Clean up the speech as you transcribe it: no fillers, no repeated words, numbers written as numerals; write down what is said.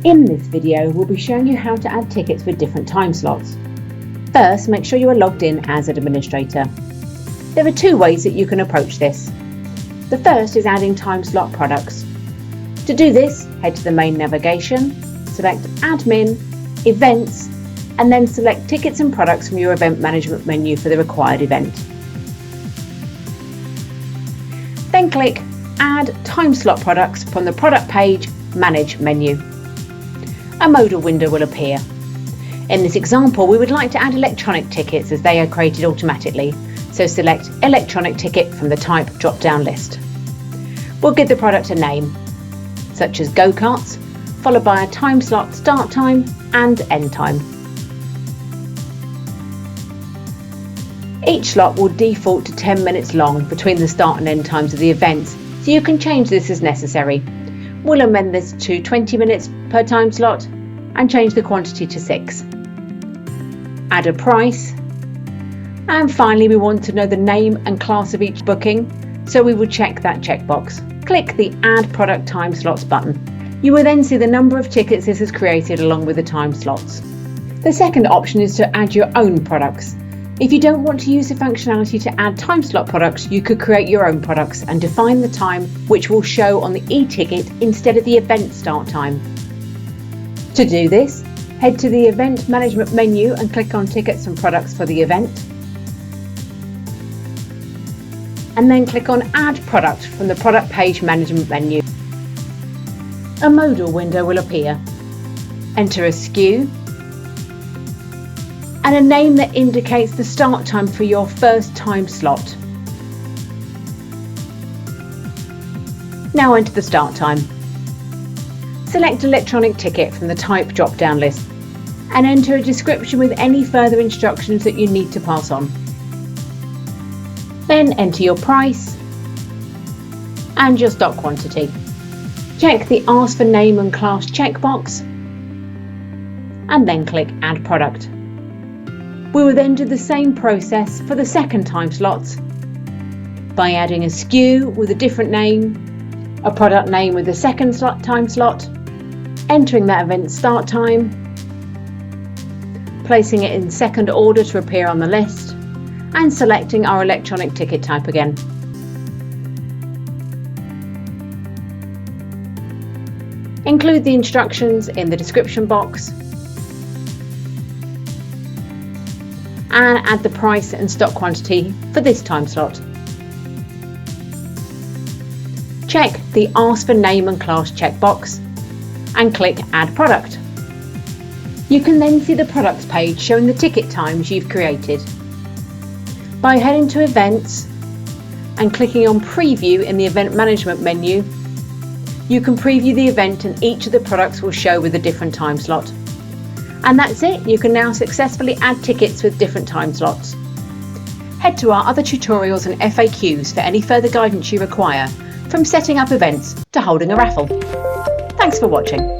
In this video, we'll be showing you how to add tickets with different time slots. First, make sure you are logged in as an administrator. There are two ways that you can approach this. The first is adding time slot products. To do this, head to the main navigation, select Admin, Events, and then select Tickets and Products from your event management menu for the required event. Then click Add Time Slot Products from the Product page Manage menu. A modal window will appear. In this example, we would like to add electronic tickets as they are created automatically, so select Electronic Ticket from the Type drop-down list. We'll give the product a name, such as Go-Karts, followed by a time slot start time and end time. Each slot will default to 10 minutes long between the start and end times of the events, so you can change this as necessary. We'll amend this to 20 minutes per time slot and change the quantity to 6. Add a price. And finally, we want to know the name and class of each booking, so we will check that checkbox. Click the Add Product Time Slots button. You will then see the number of tickets this has created along with the time slots. The second option is to add your own products. If you don't want to use the functionality to add time slot products, you could create your own products and define the time which will show on the e-ticket instead of the event start time. To do this, head to the Event Management menu and click on Tickets and Products for the event. And then click on Add Product from the Product page Management menu. A modal window will appear. Enter a SKU and a name that indicates the start time for your first time slot. Now enter the start time. Select Electronic Ticket from the Type drop-down list and enter a description with any further instructions that you need to pass on. Then enter your price and your stock quantity. Check the Ask for Name and Class checkbox and then click Add Product. We will then do the same process for the second time slots by adding a SKU with a different name, a product name with the second time slot, entering that event start time, placing it in second order to appear on the list, and selecting our electronic ticket type again. Include the instructions in the description box and add the price and stock quantity for this time slot. Check the Ask for Name and Class checkbox and click Add Product. You can then see the products page showing the ticket times you've created. By heading to Events and clicking on Preview in the Event Management menu, you can preview the event and each of the products will show with a different time slot. And that's it, you can now successfully add tickets with different time slots. Head to our other tutorials and FAQs for any further guidance you require, from setting up events to holding a raffle. Thanks for watching.